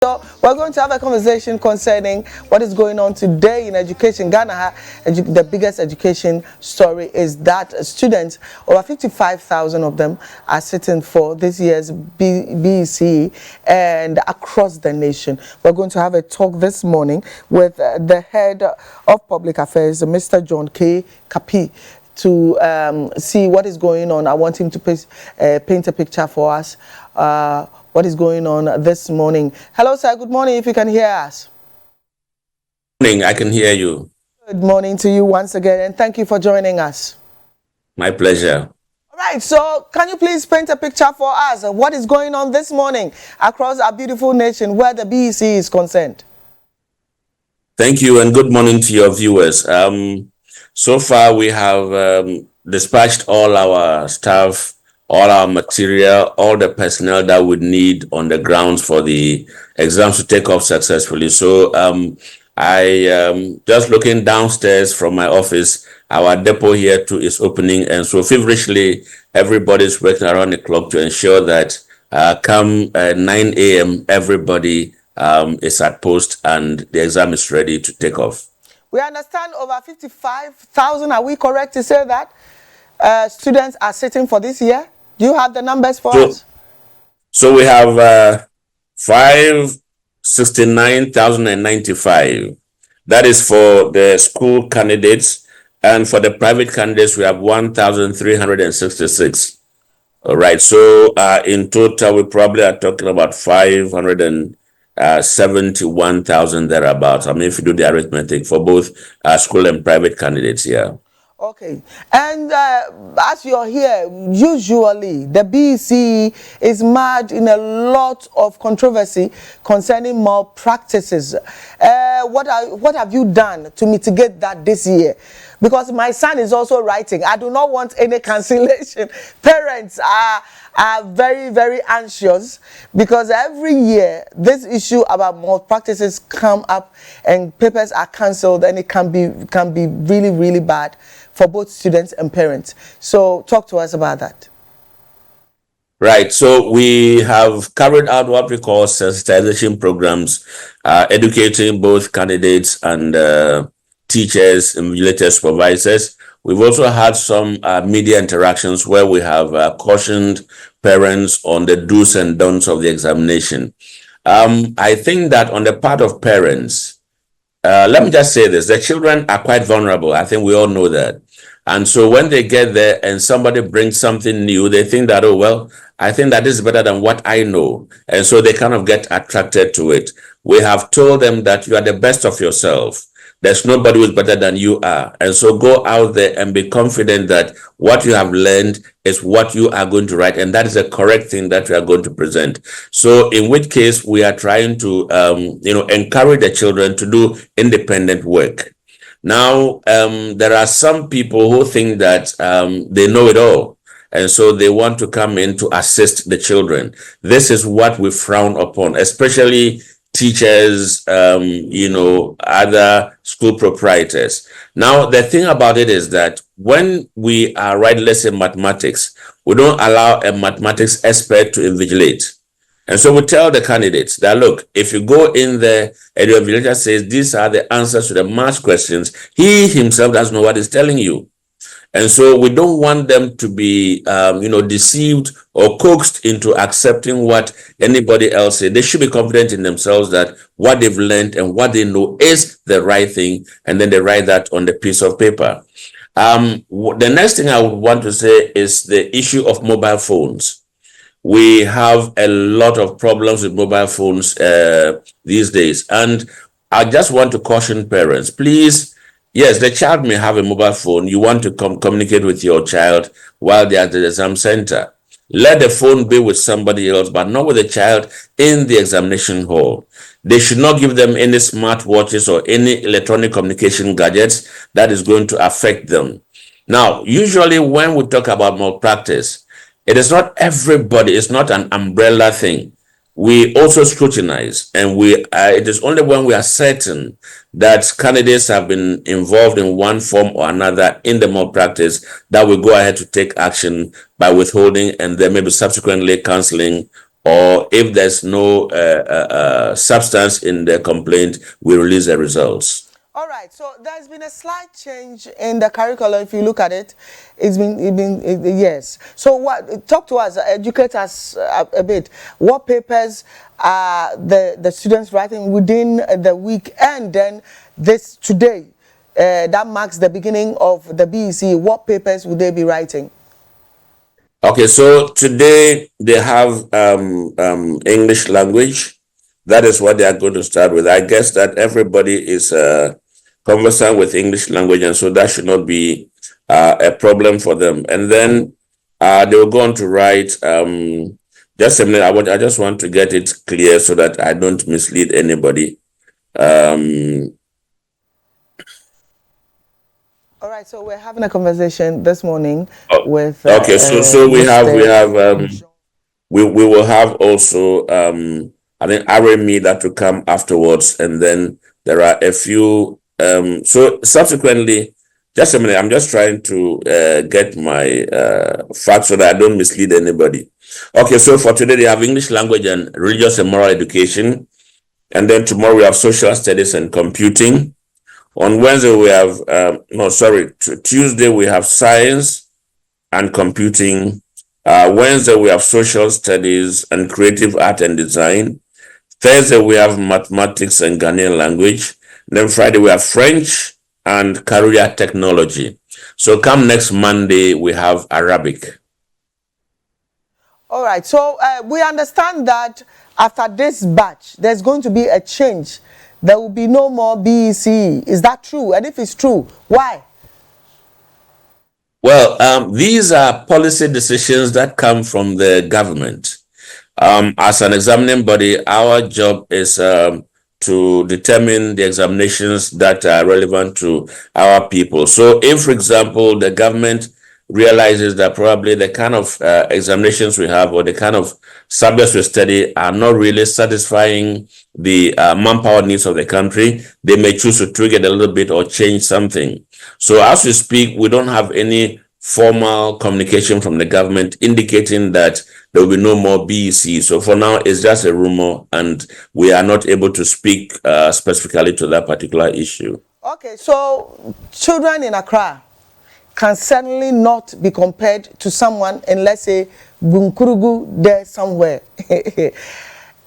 So we're going to have a conversation concerning what is going on today in education. Ghana, the biggest education story is that students, over 55,000 of them, are sitting for this year's BEC and across the nation. We're going to have a talk this morning with the head of public affairs, Mr. John Kapi, to see what is going on. I want him to paint a picture for us. What is going on this morning? Hello, sir. Good morning, if you can hear us. Good morning. I can hear you. Good morning to you once again, and thank you for joining us. My pleasure. All right, so can you please paint a picture for us? What is going on this morning across our beautiful nation where the BEC is concerned? Thank you, and good morning to your viewers. So far, we have dispatched all our staff, all our material, all the personnel that we need on the grounds for the exams to take off successfully. So I just looking downstairs from my office, our depot here too is opening, and so feverishly everybody's working around the clock to ensure that come 9 a.m. everybody is at post and the exam is ready to take off. We understand over 55,000, are we correct to say that, students are sitting for this year? Do you have the numbers for us? So we have 569,095. That is for the school candidates. And for the private candidates, we have 1,366. All right. So in total, we probably are talking about 571,000 thereabouts. I mean, if you do the arithmetic for both school and private candidates, yeah. Okay, and as you're here, usually the BEC is marred in a lot of controversy concerning malpractices. What have you done to mitigate that this year? Because my son is also writing. I do not want any cancellation. Parents are very, very anxious because every year this issue about malpractices come up and papers are cancelled, and it can be really, really bad for both students and parents. So talk to us about that. Right. So we have carried out what we call sensitization programs, educating both candidates and teachers, invigilator supervisors. We've also had some media interactions where we have cautioned parents on the do's and don'ts of the examination. I think that on the part of parents, let me just say this, the children are quite vulnerable. I think we all know that. And so when they get there and somebody brings something new, they think that, oh, well, I think that is better than what I know. And so they kind of get attracted to it. We have told them that you are the best of yourself. There's nobody who's better than you are. And so go out there and be confident that what you have learned is what you are going to write. And that is the correct thing that we are going to present. So in which case we are trying to, encourage the children to do independent work. Now, there are some people who think that they know it all. And so they want to come in to assist the children. This is what we frown upon, especially teachers, other school proprietors. Now, the thing about it is that when we are writing, let's say, mathematics, we don't allow a mathematics expert to invigilate. And so we tell the candidates that, look, if you go in there and your invigilator says these are the answers to the math questions, he himself doesn't know what he's telling you. And so we don't want them to be, deceived or coaxed into accepting what anybody else says. They should be confident in themselves that what they've learned and what they know is the right thing, and then they write that on the piece of paper. The next thing I would want to say is the issue of mobile phones. We have a lot of problems with mobile phones these days. And I just want to caution parents, please. Yes, the child may have a mobile phone. You want to communicate with your child while they're at the exam center. Let the phone be with somebody else, but not with the child in the examination hall. They should not give them any smartwatches or any electronic communication gadgets that is going to affect them. Now, usually when we talk about malpractice, it is not everybody, it's not an umbrella thing. We also scrutinize, and it is only when we are certain that candidates have been involved in one form or another in the malpractice that we go ahead to take action by withholding and then maybe subsequently canceling or if there's no substance in the complaint, we release the results. All right, so there's been a slight change in the curriculum. If you look at it, yes. So what? Talk to us, educate us a bit. What papers are the students writing within the week, and then this today, that marks the beginning of the BEC. What papers would they be writing? Okay, so today they have English language. That is what they are going to start with. I guess that everybody is conversant with English language, and so that should not be a problem for them. And then they will go on to write. Just a minute. I just want to get it clear so that I don't mislead anybody. All right, so we're having a conversation this morning with Okay, so we Mr. we will have also I think RME that will come afterwards, and then there are a few so subsequently. Just a minute, I'm just trying to get my facts so that I don't mislead anybody. Okay, so for today they have English language and religious and moral education, and then tomorrow we have social studies and computing. On Wednesday we have Tuesday we have science and computing. Wednesday we have social studies and creative art and design. Thursday we have mathematics and Ghanaian language. Then Friday we have French and career technology. So come next Monday we have Arabic. All right, so we understand that after this batch, there's going to be a change. There will be no more BEC. Is that true? And if it's true, why? Well, these are policy decisions that come from the government. As an examining body, our job is to determine the examinations that are relevant to our people. So if, for example, the government realizes that probably the kind of examinations we have or the kind of subjects we study are not really satisfying the manpower needs of the country, they may choose to tweak it a little bit or change something. So as we speak, we don't have any formal communication from the government indicating that there will be no more BEC. So for now, it's just a rumor, and we are not able to speak specifically to that particular issue. Okay, so children in Accra can certainly not be compared to someone in, let's say, Bunkurugu there somewhere.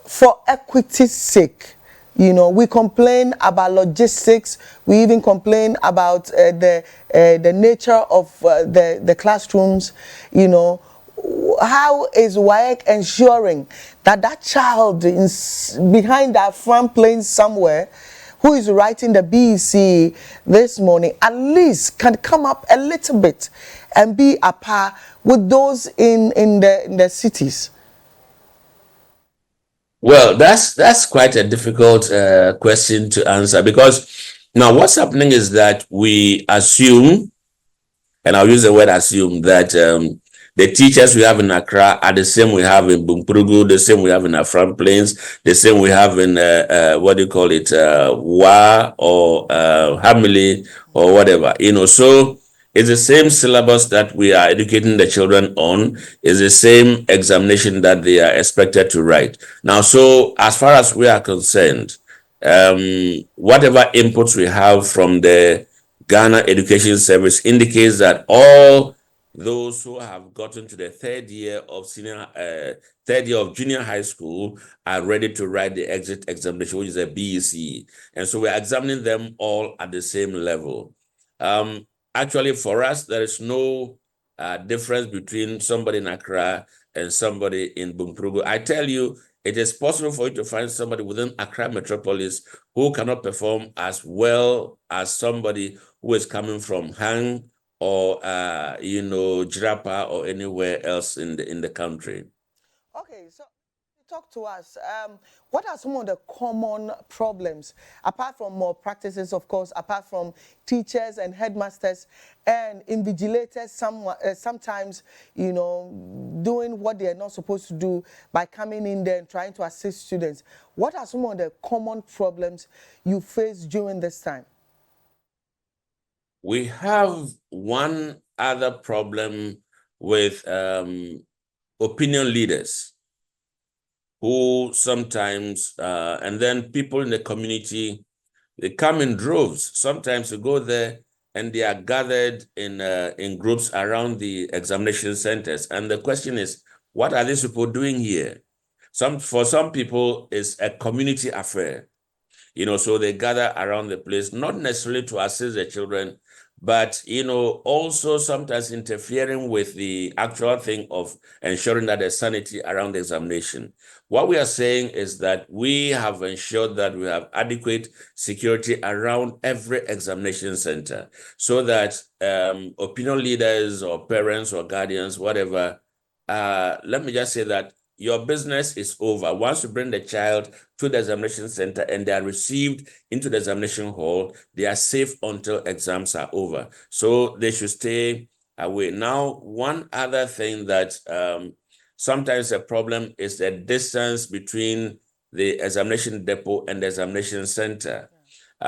For equity's sake, you know, we complain about logistics. We even complain about the nature of the classrooms. You know, how is Waec ensuring that that child behind that front plane somewhere, who is writing the BEC this morning, at least can come up a little bit and be a par with those in the cities? Well, that's quite a difficult question to answer, because now what's happening is that we assume, and I'll use the word assume, that the teachers we have in Accra are the same we have in Bumpurugu, the same we have in Afram Plains, the same we have in Wa or Hamili or whatever. You know, so it's the same syllabus that we are educating the children on. It's the same examination that they are expected to write. Now, so as far as we are concerned, whatever inputs we have from the Ghana Education Service indicates that all those who have gotten to the third year of junior high school are ready to write the exit examination, which is a BEC. And so we're examining them all at the same level. Actually, for us, there is no difference between somebody in Accra and somebody in Bumpurugu. I tell you, it is possible for you to find somebody within Accra metropolis who cannot perform as well as somebody who is coming from Hang or Jirapa or anywhere else in the country. Okay, so talk to us. What are some of the common problems, apart from more practices, of course, apart from teachers and headmasters and invigilators, sometimes, you know, doing what they are not supposed to do by coming in there and trying to assist students? What are some of the common problems you face during this time? We have one other problem with opinion leaders. who sometimes, and then people in the community, they come in droves. Sometimes you go there and they are gathered in groups around the examination centers. And the question is, what are these people doing here? For some people, it's a community affair. So they gather around the place, not necessarily to assist the children, but, also sometimes interfering with the actual thing of ensuring that there's sanity around the examination. What we are saying is that we have ensured that we have adequate security around every examination center so that opinion leaders or parents or guardians, whatever, let me just say that your business is over. Once you bring the child to the examination center and they are received into the examination hall, they are safe until exams are over. So they should stay away. Now, one other thing that sometimes a problem is the distance between the examination depot and the examination center.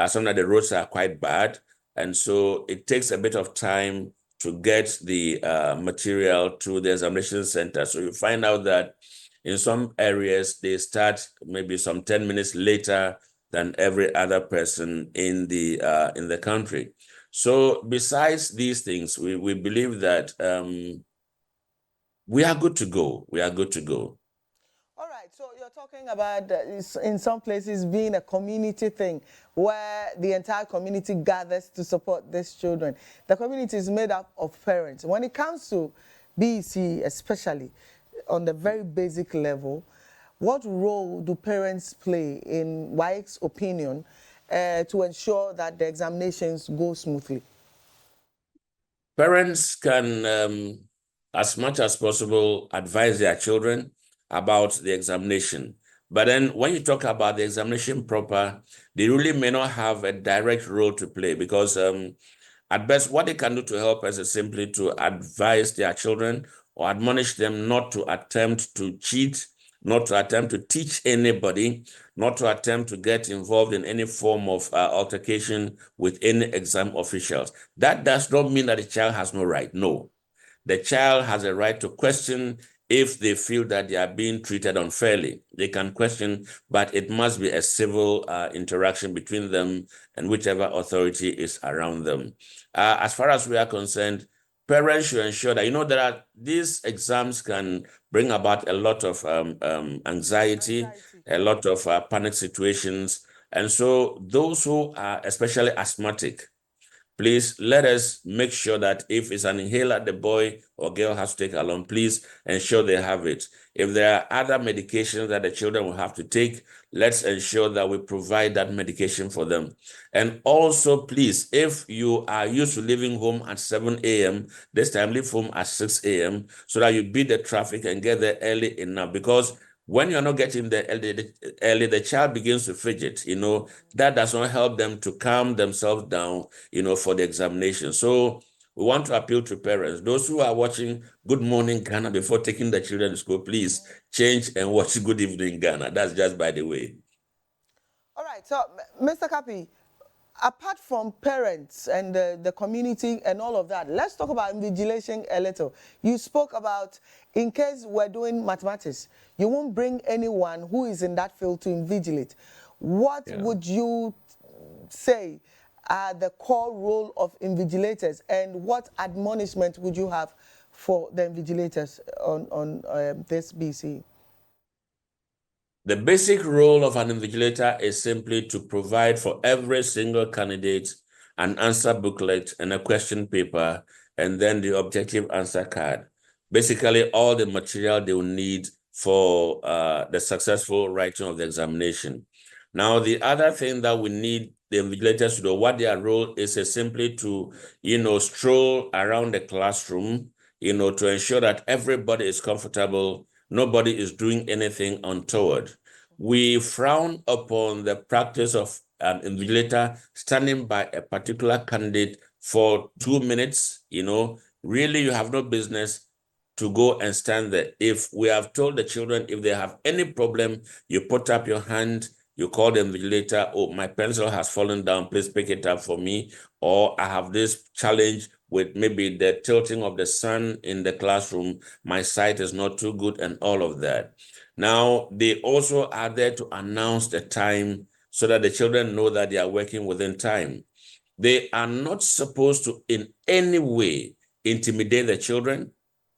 Sometimes the roads are quite bad, and so it takes a bit of time to get the material to the examination center. So you find out that in some areas, they start maybe some 10 minutes later than every other person in the country. So besides these things, we believe that we are good to go. We are good to go. All right, so you're talking about in some places being a community thing where the entire community gathers to support these children. The community is made up of parents. When it comes to BEC, especially on the very basic level, what role do parents play, in Waec's opinion, to ensure that the examinations go smoothly? Parents can, as much as possible, advise their children about the examination. But then when you talk about the examination proper, they really may not have a direct role to play because at best, what they can do to help us is simply to advise their children or admonish them not to attempt to cheat, not to attempt to teach anybody, not to attempt to get involved in any form of altercation with any exam officials. That does not mean that the child has no right. No. The child has a right to question if they feel that they are being treated unfairly. They can question, but it must be a civil interaction between them and whichever authority is around them. As far as we are concerned, parents should ensure that, these exams can bring about a lot of anxiety, a lot of panic situations. And so those who are especially asthmatic, please let us make sure that if it's an inhaler the boy or girl has to take along, please ensure they have it. If there are other medications that the children will have to take, let's ensure that we provide that medication for them. And also, please, if you are used to leaving home at 7 a.m., this time leave home at 6 a.m. so that you beat the traffic and get there early enough. Because when you're not getting there early, the child begins to fidget, that does not help them to calm themselves down, for the examination. So we want to appeal to parents. Those who are watching Good Morning Ghana before taking the children to school, please change and watch Good Evening Ghana. That's just by the way. All right, so Mr. Kapi, apart from parents and the community and all of that, let's talk about invigilation a little. You spoke about, in case we're doing mathematics, you won't bring anyone who is in that field to invigilate. What would you say are the core role of invigilators, and what admonishment would you have for the invigilators on this BC? The basic role of an invigilator is simply to provide for every single candidate an answer booklet and a question paper, and then the objective answer card. Basically, all the material they will need for the successful writing of the examination. Now, the other thing that we need the invigilators to do, what their role is simply to, stroll around the classroom, to ensure that everybody is comfortable, nobody is doing anything untoward. We frown upon the practice of an invigilator standing by a particular candidate for 2 minutes. Really, you have no business to go and stand there. If we have told the children, if they have any problem, you put up your hand, you call the invigilator, oh, my pencil has fallen down, please pick it up for me. Or I have this challenge with maybe the tilting of the sun in the classroom, my sight is not too good, and all of that. Now, they also are there to announce the time so that the children know that they are working within time. They are not supposed to in any way intimidate the children,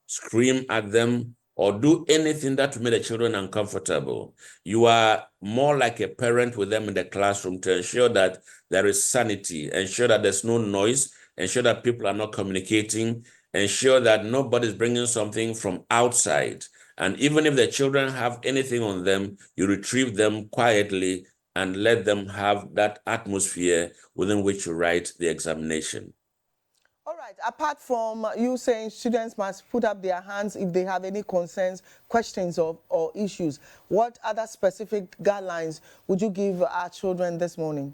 scream at them, or do anything that will make the children uncomfortable. You are more like a parent with them in the classroom to ensure that there is sanity, ensure that there's no noise, ensure that people are not communicating, ensure that nobody's bringing something from outside. And even if the children have anything on them, you retrieve them quietly and let them have that atmosphere within which you write the examination. All right, apart from you saying students must put up their hands if they have any concerns, questions, or issues, what other specific guidelines would you give our children this morning?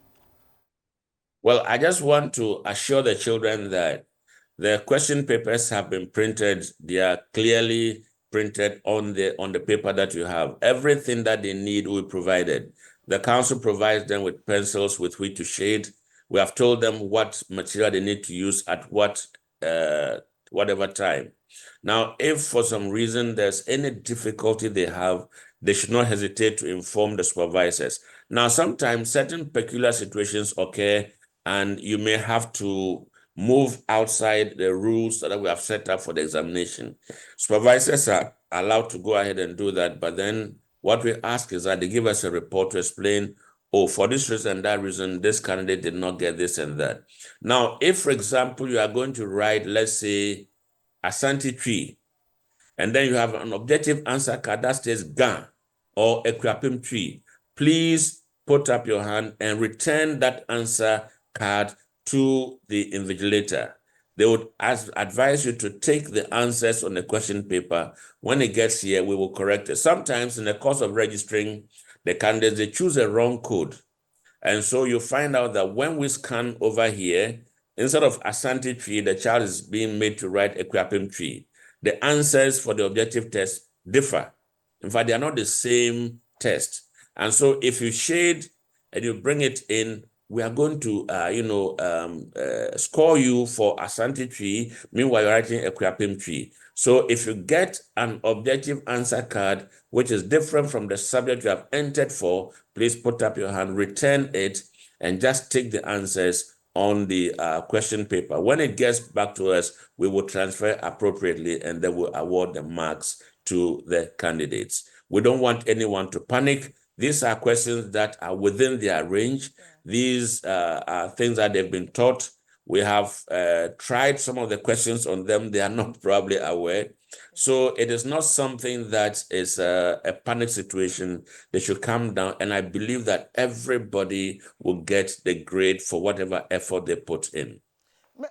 Well, I just want to assure the children that the question papers have been printed. They are clearly printed on the paper that you have. Everything that they need will be provided. The council provides them with pencils with which to shade. We have told them what material they need to use at whatever time. Now, if for some reason there's any difficulty they have, they should not hesitate to inform the supervisors. Now, sometimes certain peculiar situations occur and you may have to move outside the rules that we have set up for the examination. Supervisors are allowed to go ahead and do that, but then what we ask is that they give us a report to explain, oh, for this reason and that reason, this candidate did not get this and that. Now, if, for example, you are going to write, let's say, Asante tree, and then you have an objective answer card that says GAN or Equiapim tree, please put up your hand and return that answer card to the invigilator. They would advise you to take the answers on the question paper. When it gets here, we will correct it. Sometimes in the course of registering the candidates, they choose a wrong code. And so you find out that when we scan over here, instead of Asante tree, the child is being made to write Equiapim tree. The answers for the objective test differ. In fact, they are not the same test. And so if you shade and you bring it in, we are going to, score you for Asante tree. Meanwhile, you're writing Equiapim tree. So if you get an objective answer card, which is different from the subject you have entered for, please put up your hand, return it, and just take the answers on the question paper. When it gets back to us, we will transfer appropriately and then we'll award the marks to the candidates. We don't want anyone to panic. These are questions that are within their range. These are things that they've been taught. We have tried some of the questions on them. They are not probably aware. So it is not something that is a panic situation. They should calm down. And I believe that everybody will get the grade for whatever effort they put in.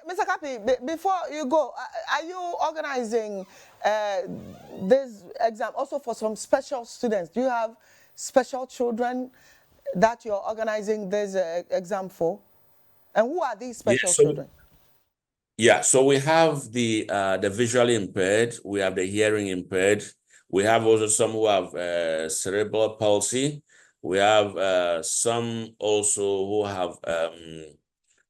Mr. Kapi, before you go, are you organizing this exam also for some special students? Do you have special children that you're organizing this exam for? And who are these special Yes, so children? so we have the visually impaired, we have the hearing impaired, we have also some who have cerebral palsy, we have some also who have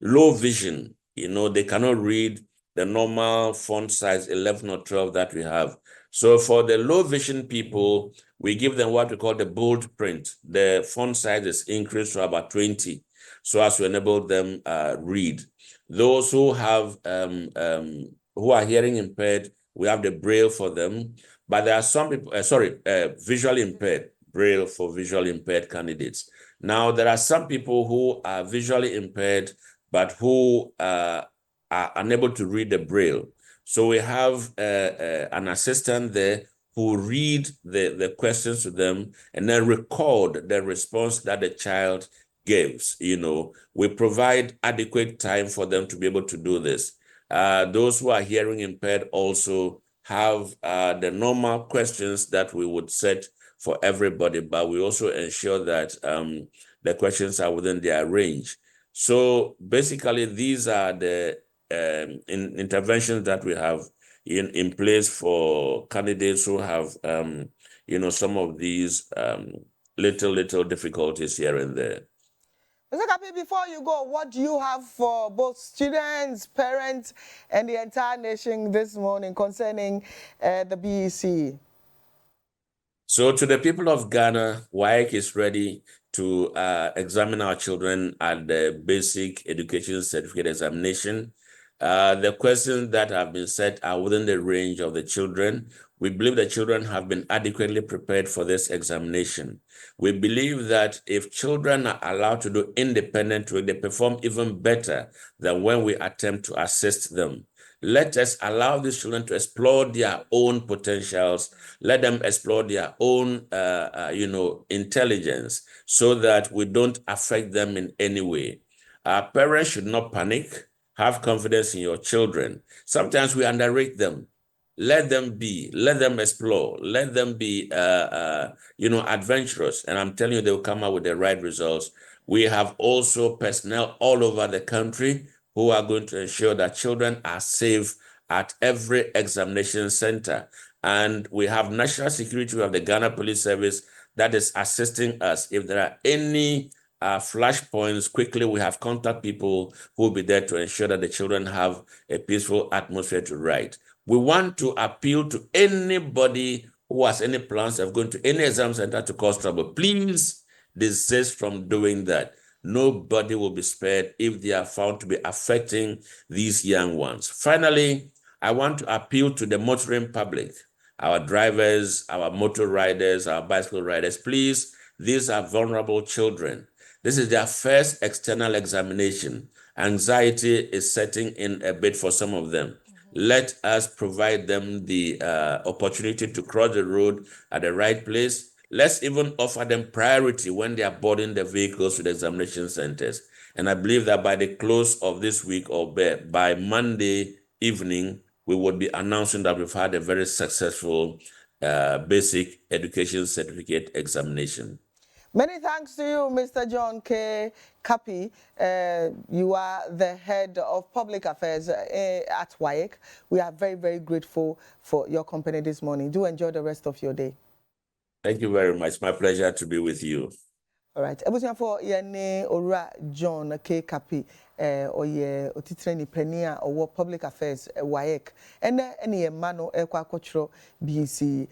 low vision. You know, they cannot read the normal font size 11 or 12 that we have. So for the low vision people, we give them what we call the bold print. The font size is increased to about 20, so as to enable them read. Those who have who are hearing impaired, we have the braille for them. But there are some people, visually impaired, braille for visually impaired candidates. Now, there are some people who are visually impaired, but who are unable to read the braille. So we have an assistant there who read the questions to them and then record the response that the child gives. You know, we provide adequate time for them to be able to do this. Those who are hearing impaired also have the normal questions that we would set for everybody, but we also ensure that the questions are within their range. So basically, these are the interventions that we have in place for candidates who have, some of these little difficulties here and there. Mr. Kapi, before you go, what do you have for both students, parents, and the entire nation this morning concerning the BEC? So to the people of Ghana, Waec is ready to examine our children at the basic education certificate examination. The questions that have been set are within the range of the children. We believe the children have been adequately prepared for this examination. We believe that if children are allowed to do independent work, they perform even better than when we attempt to assist them. Let us allow these children to explore their own potentials. Let them explore their own, intelligence, so that we don't affect them in any way. Our parents should not panic. Have confidence in your children. Sometimes we underrate them. Let them be. Let them explore. Let them be, adventurous. And I'm telling you, they will come out with the right results. We have also personnel all over the country who are going to ensure that children are safe at every examination center. And we have national security, we have the Ghana Police Service that is assisting us. If there are any flashpoints, quickly we have contact people who will be there to ensure that the children have a peaceful atmosphere to write. We want to appeal to anybody who has any plans of going to any exam center to cause trouble. Please desist from doing that. Nobody will be spared if they are found to be affecting these young ones. Finally, I want to appeal to the motoring public, our drivers, our motor riders, our bicycle riders. Please, these are vulnerable children. This is their first external examination. Anxiety is setting in a bit for some of them. Let us provide them the opportunity to cross the road at the right place. Let's even offer them priority when they are boarding the vehicles to the examination centers. And I believe that by the close of this week or by Monday evening, we would be announcing that we've had a very successful basic education certificate examination. Many thanks to you, Mr. John K. Kapi. You are the head of public affairs at Waec. We are very, very grateful for your company this morning. Do enjoy the rest of your day. Thank you very much. My pleasure to be with you. All right. Ebusia for yene Ora John K. Kapi oye otitreni penia or public affairs Waec. Ene mano kwa kochro BC.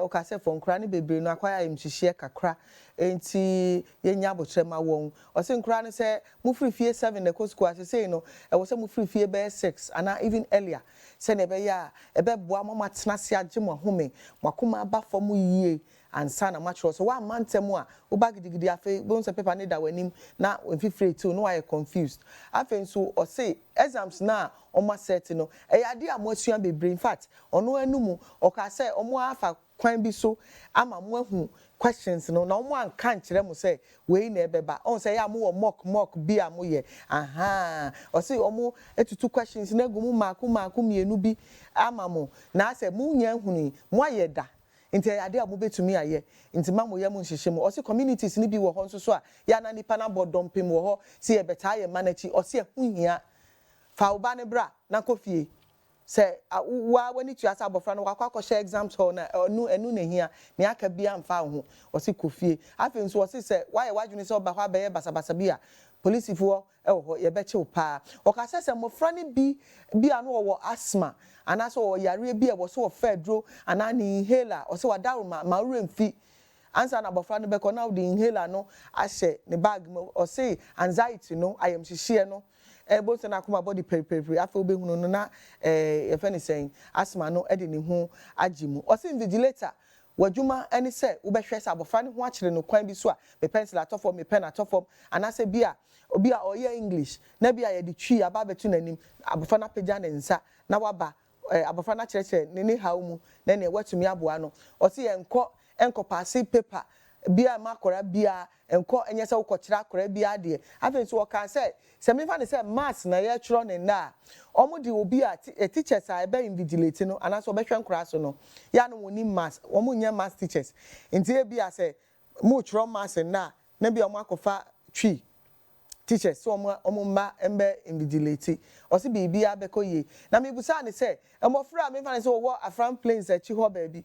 Okase for nkrani bebre no akwaya imchihie kakra enti yenya abotrema won. Ose nkrani se mufri fie 7 ne kosko ase say no e wo se mufri fie be 6 and even earlier. Se ne be ya ebe boa mama tenase agye mo home makoma aba fam yie ansa na match so one man temu a wo bagidigidi afi bonse paper ne da wanim na mfifire tu no why confused afi so o say exams na omo set no e yade a mo asua bebre in fact ono anumu o ka say omo afa kwan bi so ama mo ahu questions no na omo anka nkire mo say we na ebeba on say ya mo mock bi a mo ye aha o say omo etutu questions na gumu maku mienu bi ama mo na say mo nya huni mo ayeda nti ade a mo betumi aye nti mamo ye mo nhihye mo o se communities ni bi wo ho nso so a ya na nipa na bodompem wo ho se ye beta ye manachi o se ehunhia fa oba ne bra na kofie se wa wani tu asa abofra no wakwa share exams hall na enu na hia ne aka bia mfa ho o se kofie afi nso o se why wadwune se oba ho abaye basabasa bia police fo ho ye beche pa o ka se mofra ne bi anu wo asthma anaso wo yare bi e wo so fedro ana ni inhaler o se wadaru ma remfi ansa na bofra ne be ko na the inhaler no ahye ne bag o se anxiety no ayam hihie no both na kuma body peri afa obehunu no na e fe ne sen asthma no e de ne ho agimu o se invigilator wadwuma ani se wo behwe se abofra ne ho akire no kwan bi so a me pencil atofo me pen atofo anase bia obi a oye english na bia ye de twi aba betu nanim abofra na pagya ne nsa na waba abofra na kyerɛkyerɛ ne hawo mu na ne watumi aboa no o se enko pass paper bia makora bia enko enye se wokɔkyerɛ akora bia de afi so wɔka se me fa ne se maths na ye kyerɛ ne na omo de obi a teachers a ebe invigilate no anaso obehwe nkora so no ya no woni maths omo nya maths teachers nti e bia se mo kyerɛ maths na bia omo akɔfa twi teachers so omo ma embe invigilate o se bibia bekoye na me busa ne se emofra me fa ne se wo afran plains achi ho ba bi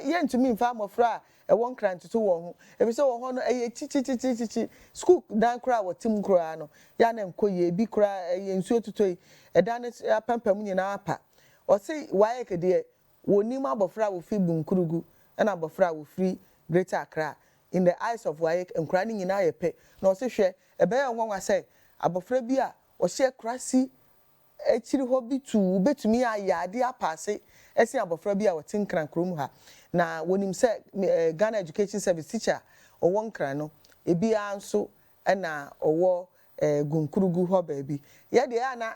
ye ntumi mfa amofra e won kranto to wo ho e bi se wo ho no eye chichi school dan kra wo tim kra no ya na enkoye bi kra ye nsuo tutoi e dan ne pampam nyina apa o se Waec de woni ma abofra wo fi bunkurugu and abofra wo free Greater Accra in the eyes of Waec nkura ni nyina ye pe na ose hwe ebe ya nwanwa say abofra bi a o hye krasi echiri ho bi tu betumi ayade apase esi abofra bi a wotin krankrom ha na wonim say Ghana Education Service teacher owo nkran no ebi anso na owo gunkurugu ho baby ye de ya na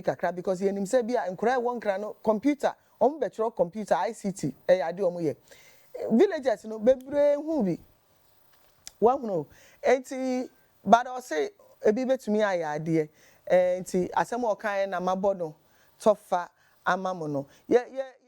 kakra because ye nim say bi a nkura won nkran no computer betro computer ICT ade omo ye villagers no bebre hu bi wa hunu enti bad o say ebi betumi ayade enti asem o kan na mabodo tofa amamono ye